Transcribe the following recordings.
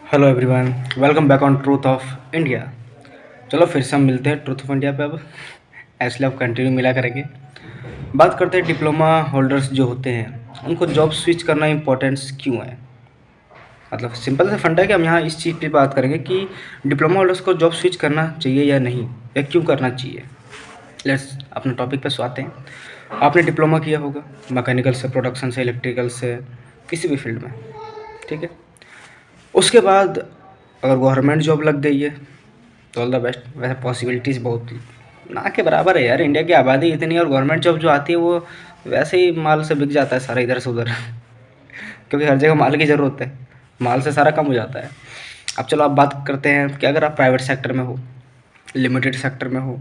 Hello everyone, welcome back on truth of India. चलो फिर से हम मिलते हैं ट्रूथ ऑफ इंडिया पे अब। इसलिए अब कंटिन्यू मिला करेंगे। बात करते हैं डिप्लोमा होल्डर्स जो होते हैं उनको जॉब स्विच करना इम्पोर्टेंस क्यों है। मतलब सिंपल सा फंडा है कि हम यहाँ इस चीज़ पे बात करेंगे कि डिप्लोमा होल्डर्स को जॉब स्विच करना चाहिए या नहीं, या क्यों करना चाहिए। लेट्स अपने टॉपिक पे आते हैं। आपने डिप्लोमा किया होगा मैकेनिकल से, प्रोडक्शन से, इलेक्ट्रिकल से, किसी भी फील्ड में, ठीक है। उसके बाद अगर गवर्नमेंट जॉब लग गई है तो ऑल द बेस्ट। वैसे पॉसिबिलिटीज़ बहुत ना के बराबर है यार, इंडिया की आबादी इतनी है और गवर्नमेंट जॉब जो आती है वो वैसे ही माल से बिक जाता है सारा इधर से उधर क्योंकि हर जगह माल की ज़रूरत है, माल से सारा कम हो जाता है। अब चलो आप बात करते हैं कि अगर आप प्राइवेट सेक्टर में हो, लिमिटेड सेक्टर में हो,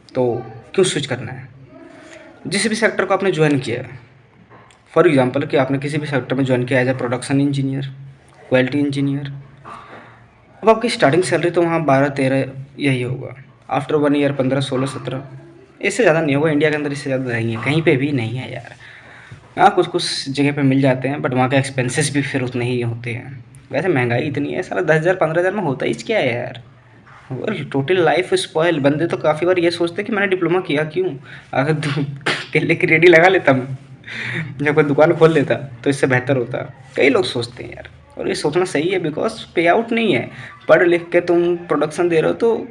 तो क्यों स्विच करना है। जिस भी सेक्टर को आपने ज्वाइन किया है, फॉर एग्जांपल कि आपने किसी भी सेक्टर में ज्वाइन किया as a production engineer, quality engineer, अब आपकी स्टार्टिंग सैलरी तो वहाँ 12-13 यही होगा। आफ्टर 1 ईयर 15-16-17, इससे ज़्यादा नहीं होगा। इंडिया के अंदर इससे ज़्यादा नहीं है, कहीं पे भी नहीं है यार। हाँ, कुछ कुछ जगह पे मिल जाते हैं बट वहाँ के एक्सपेंसेस भी फिर उतने ही होते हैं। वैसे महंगाई इतनी है, साला 10,000 15,000 में होता ही क्या है यार। वो टोटल लाइफ स्पॉइल। बंदे तो काफ़ी बार ये सोचते हैं कि मैंने डिप्लोमा किया क्यों, अगर केले की रेडी लगा लेता मैं या कोई दुकान खोल लेता तो इससे बेहतर होता। कई लोग सोचते हैं यार, और ये सोचना सही है बिकॉज पे आउट नहीं है। पढ़ लिख के तुम प्रोडक्शन दे रहे हो तो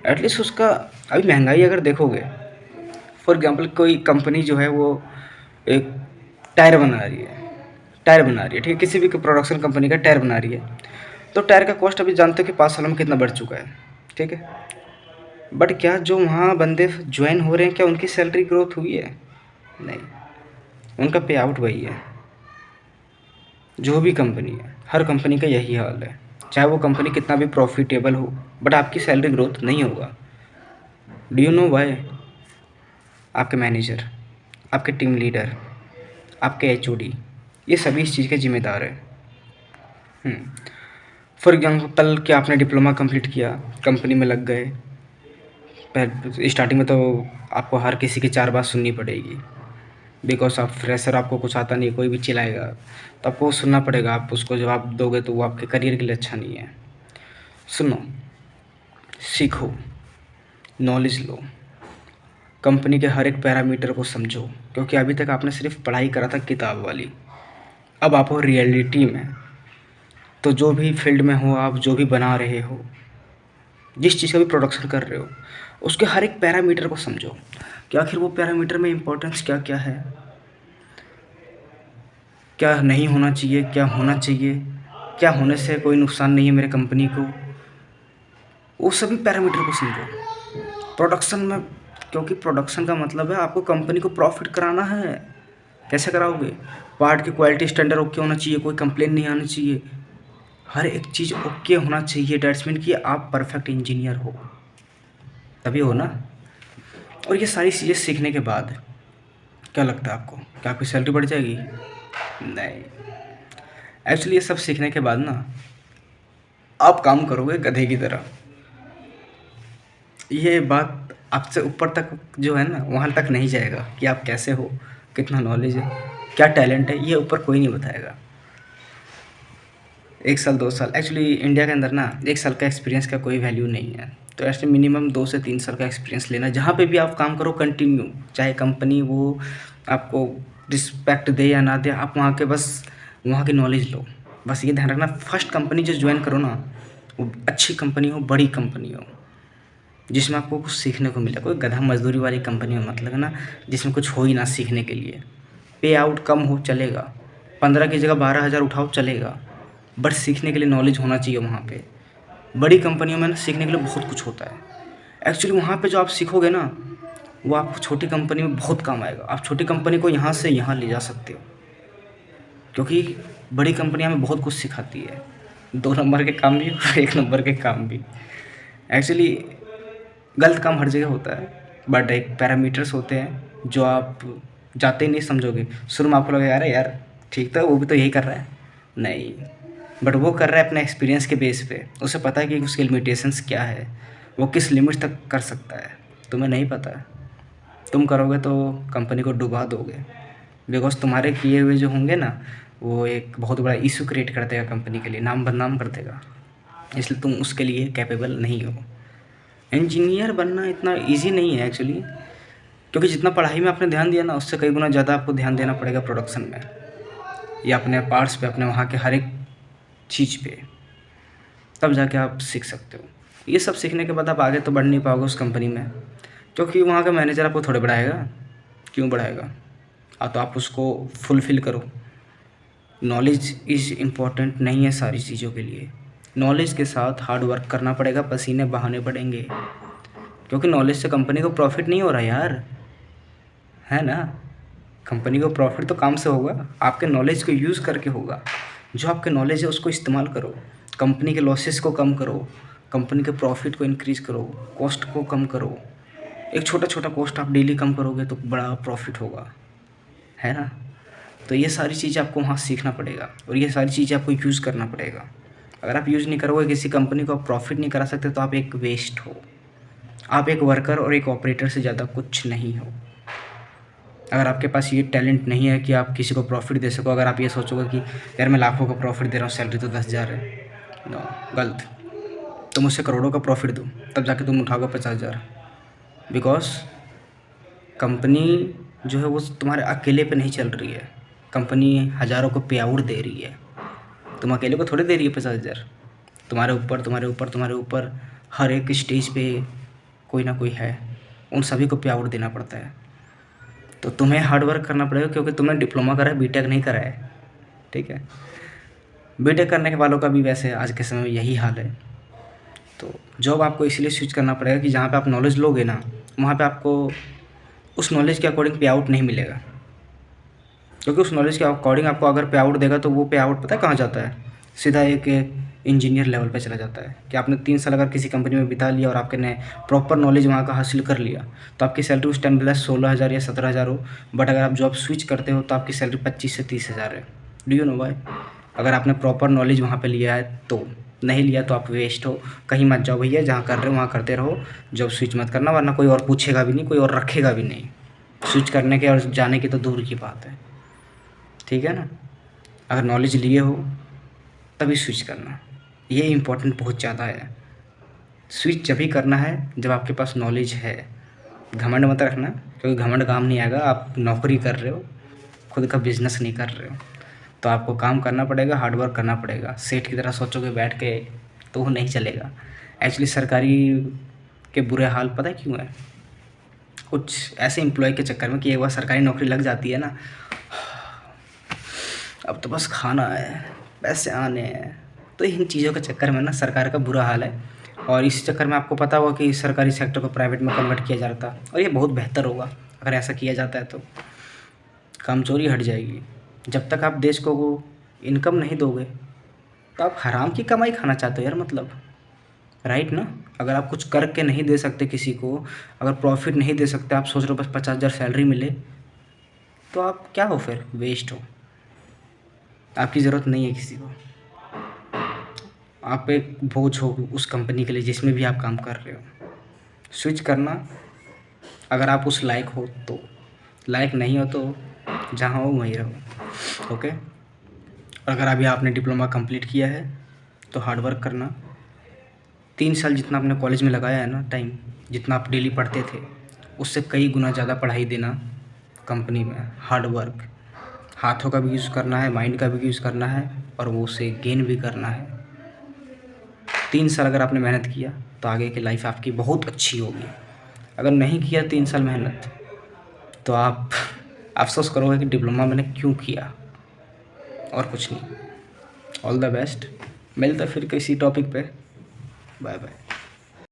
एटलीस्ट उसका, अभी महंगाई अगर देखोगे, फॉर एग्जांपल कोई कंपनी जो है वो एक टायर बना रही है, ठीक है, किसी भी प्रोडक्शन कंपनी का टायर बना रही है, तो टायर का कॉस्ट अभी जानते हो कि 5 सालों में कितना बढ़ चुका है, ठीक है। बट क्या जो वहाँ बंदे ज्वाइन हो रहे हैं, क्या उनकी सैलरी ग्रोथ हुई है? नहीं, उनका पे आउट वही है। जो भी कंपनी है, हर कंपनी का यही हाल है, चाहे वो कंपनी कितना भी प्रॉफिटेबल हो, बट आपकी सैलरी ग्रोथ नहीं होगा। Do you know why? आपके मैनेजर, आपके टीम लीडर, आपके एचओडी, ये सभी इस चीज़ के जिम्मेदार हैं। फॉर एग्जाम्पल कि आपने डिप्लोमा कंप्लीट किया, कंपनी में लग गए, स्टार्टिंग में तो आपको हर किसी की 4 बात सुननी पड़ेगी बिकॉज आप फ्रेशर, आपको कुछ आता नहीं, कोई भी चिल्लाएगा तो आपको सुनना पड़ेगा। आप उसको जवाब दोगे तो वो आपके करियर के लिए अच्छा नहीं है। सुनो, सीखो, नॉलेज लो, कंपनी के हर एक पैरामीटर को समझो, क्योंकि अभी तक आपने सिर्फ पढ़ाई करा था किताब वाली, अब आप हो रियलिटी में। तो जो भी फील्ड में हो आप, जो भी बना रहे हो, जिस चीज़ का भी प्रोडक्शन कर रहे हो, उसके हर एक पैरामीटर को समझो कि आखिर वो पैरामीटर में इम्पोर्टेंस क्या क्या है, क्या नहीं होना चाहिए, क्या होना चाहिए, क्या होने से कोई नुकसान नहीं है मेरे कंपनी को, वो सभी पैरामीटर को समझो प्रोडक्शन में। क्योंकि प्रोडक्शन का मतलब है आपको कंपनी को प्रॉफिट कराना है। कैसे कराओगे? पार्ट की क्वालिटी स्टैंडर्ड ओके होना चाहिए, कोई कंप्लेन नहीं आनी चाहिए, हर एक चीज़ ओके होना चाहिए। डैट्स मीन कि आप परफेक्ट इंजीनियर हो, तभी हो ना। और ये सारी चीज़ें सीखने के बाद क्या लगता है आपको, क्या आपकी सैलरी बढ़ जाएगी? नहीं। एक्चुअली ये सब सीखने के बाद ना आप काम करोगे गधे की तरह। ये बात आपसे ऊपर तक जो है ना, वहाँ तक नहीं जाएगा कि आप कैसे हो, कितना नॉलेज है, क्या टैलेंट है, ये ऊपर कोई नहीं बताएगा। 1 साल 2 साल, एक्चुअली इंडिया के अंदर ना 1 साल का एक्सपीरियंस का कोई वैल्यू नहीं है। तो ऐसे मिनिमम 2 से 3 साल का एक्सपीरियंस लेना, जहाँ पे भी आप काम करो कंटिन्यू, चाहे कंपनी वो आपको रिस्पेक्ट दे या ना दे, आप वहाँ के बस वहाँ की नॉलेज लो। बस ये ध्यान रखना, फर्स्ट कंपनी जो ज्वाइन करो ना, वो अच्छी कंपनी हो, बड़ी कंपनी हो, जिसमें आपको कुछ सीखने को मिले। कोई गधा मजदूरी वाली कंपनी में मत लगना जिसमें कुछ हो ही ना सीखने के लिए। पे आउट कम हो चलेगा, 15 की जगह 12,000 उठाओ चलेगा, बट सीखने के लिए नॉलेज होना चाहिए वहाँ पे। बड़ी कंपनियों में ना सीखने के लिए बहुत कुछ होता है। एक्चुअली वहाँ पे जो आप सीखोगे ना, वो आपको छोटी कंपनी में बहुत काम आएगा। आप छोटी कंपनी को यहाँ से यहाँ ले जा सकते हो, क्योंकि बड़ी कंपनियाँ में बहुत कुछ सिखाती है, 2 नंबर के काम भी और 1 नंबर के काम भी। एक्चुअली गलत काम हर जगह होता है, बट एक पैरामीटर्स होते हैं जो आप जाते ही नहीं समझोगे। शुरू में आपको लगेगा अरे यार ठीक था, वो भी तो यही कर रहा है, नहीं, बट वो कर रहा है अपने एक्सपीरियंस के बेस पे। उसे पता है कि उसकी लिमिटेशंस क्या है, वो किस लिमिट तक कर सकता है। तुम्हें नहीं पता है, तुम करोगे तो कंपनी को डुबा दोगे, बिकॉज तुम्हारे किए हुए जो होंगे ना, वो एक बहुत बड़ा इशू क्रिएट कर देगा कंपनी के लिए, नाम बदनाम कर देगा, इसलिए तुम उसके लिए कैपेबल नहीं हो। इंजीनियर बनना इतना ईजी नहीं है एक्चुअली, क्योंकि जितना पढ़ाई में आपने ध्यान दिया ना, उससे कई गुना ज़्यादा आपको ध्यान देना पड़ेगा प्रोडक्शन में, या अपने पार्ट्स पे, अपने वहाँ के हर एक चीज़ पे, तब जाके आप सीख सकते हो। ये सब सीखने के बाद आप आगे तो बढ़ नहीं पाओगे उस कंपनी में, क्योंकि वहाँ का मैनेजर आपको थोड़े बढ़ाएगा, क्यों बढ़ाएगा? तो आप उसको फुलफ़िल करो। नॉलेज इज़ इम्पॉर्टेंट नहीं है सारी चीज़ों के लिए, नॉलेज के साथ हार्ड वर्क करना पड़ेगा, पसीने बहाने पड़ेंगे, क्योंकि नॉलेज से कंपनी को प्रॉफिट नहीं हो रहा यार, है ना? कंपनी को प्रॉफिट तो काम से होगा, आपके नॉलेज को यूज़ करके होगा। जो आपके नॉलेज है उसको इस्तेमाल करो, कंपनी के लॉसेस को कम करो, कंपनी के प्रॉफिट को इंक्रीज़ करो, कॉस्ट को कम करो। एक छोटा छोटा कॉस्ट आप डेली कम करोगे तो बड़ा प्रॉफिट होगा, है ना? तो ये सारी चीज़ें आपको वहाँ सीखना पड़ेगा, और ये सारी चीज़ें आपको यूज़ करना पड़ेगा। अगर आप यूज़ नहीं करोगे, किसी कंपनी को आप प्रॉफिट नहीं करा सकते, तो आप एक वेस्ट हो। आप एक वर्कर और एक ऑपरेटर से ज़्यादा कुछ नहीं हो। अगर आपके पास ये टैलेंट नहीं है कि आप किसी को प्रॉफिट दे सको, अगर आप ये सोचोगे कि यार मैं लाखों का प्रॉफिट दे रहा हूँ, सैलरी तो 10,000 है, नो, गलत। तुम उससे करोड़ों का प्रॉफिट दो, तब जाके तुम उठाओगे 50,000। बिकॉज कंपनी जो है वो तुम्हारे अकेले पे नहीं चल रही है, कंपनी हज़ारों को पे आउट दे रही है, तुम अकेले को थोड़ी दे रही है 50,000। तुम्हारे ऊपर तुम्हारे ऊपर तुम्हारे ऊपर हर एक स्टेज पे कोई ना कोई है, उन सभी को पे आउट देना पड़ता है। तो तुम्हें हार्ड वर्क करना पड़ेगा, क्योंकि तुमने डिप्लोमा करा है, बीटेक नहीं करा है, ठीक है? बीटेक करने के वालों का भी वैसे आज के समय में यही हाल है। तो जॉब आपको इसलिए स्विच करना पड़ेगा कि जहाँ पे आप नॉलेज लोगे ना, वहाँ पे आपको उस नॉलेज के अकॉर्डिंग पे आउट नहीं मिलेगा, क्योंकि उस नॉलेज के अकॉर्डिंग आपको अगर पे आउट देगा तो वो पे आउट पता है कहाँ जाता है? सीधा एक इंजीनियर लेवल पे चला जाता है। कि आपने 3 साल अगर किसी कंपनी में बिता लिया और आपने प्रॉपर नॉलेज वहाँ का हासिल कर लिया, तो आपकी सैलरी उस टाइम प्लस 16,000 या 17,000 हो, बट अगर आप जॉब स्विच करते हो तो आपकी सैलरी 25 से 30,000 है। Do you know why? अगर आपने प्रॉपर नॉलेज वहाँ पे लिया है तो, नहीं लिया तो आप वेस्ट हो। कहीं मत जाओ भैया, जहाँ कर रहे हो वहाँ करते रहो, जॉब स्विच मत करना, वरना कोई और पूछेगा भी नहीं, कोई और रखेगा भी नहीं। स्विच करने के और जाने की तो दूर की बात है, ठीक है ना? अगर नॉलेज लिए हो तभी स्विच करना, ये इम्पोर्टेंट बहुत ज़्यादा है। स्विच जब ही करना है जब आपके पास नॉलेज है। घमंड मत रखना, क्योंकि घमंड काम नहीं आएगा। आप नौकरी कर रहे हो, खुद का बिजनेस नहीं कर रहे हो, तो आपको काम करना पड़ेगा, हार्ड वर्क करना पड़ेगा। सेठ की तरह सोचोगे बैठ के तो वो नहीं चलेगा। एक्चुअली सरकारी के बुरे हाल पता है क्यों है? कुछ ऐसे एम्प्लॉय के चक्कर में कि एक बार सरकारी नौकरी लग जाती है ना, अब तो बस खाना है, पैसे आने हैं, तो इन चीज़ों के चक्कर में ना सरकार का बुरा हाल है। और इस चक्कर में आपको पता होगा कि सरकारी सेक्टर को प्राइवेट में कन्वर्ट किया जा रहा था, और ये बहुत बेहतर होगा अगर ऐसा किया जाता है तो। कामचोरी हट जाएगी। जब तक आप देश को इनकम नहीं दोगे तो आप हराम की कमाई खाना चाहते हो यार, मतलब, राइट ना? अगर आप कुछ करके नहीं दे सकते किसी को, अगर प्रॉफिट नहीं दे सकते, आप सोच रहे हो बस 50,000 सैलरी मिले, तो आप क्या हो फिर? वेस्ट हो। आपकी ज़रूरत नहीं है किसी को, आप एक बोझ हो उस कंपनी के लिए जिसमें भी आप काम कर रहे हो। स्विच करना अगर आप उस लायक हो तो, लायक नहीं हो तो जहाँ हो वहीं रहो, ओके? और अगर अभी आपने डिप्लोमा कंप्लीट किया है तो हार्ड वर्क करना। 3 साल जितना आपने कॉलेज में लगाया है ना टाइम, जितना आप डेली पढ़ते थे, उससे कई गुना ज़्यादा पढ़ाई देना कंपनी में। हार्ड वर्क, हाथों का भी यूज़ करना है, माइंड का भी यूज़ करना है, और वो उसे गेन भी करना है। 3 साल अगर आपने मेहनत किया तो आगे की लाइफ आपकी बहुत अच्छी होगी। अगर नहीं किया 3 साल मेहनत, तो आप अफ़सोस करोगे कि डिप्लोमा मैंने क्यों किया, और कुछ नहीं। ऑल द बेस्ट, मिलते हैं फिर किसी टॉपिक पे। Bye bye.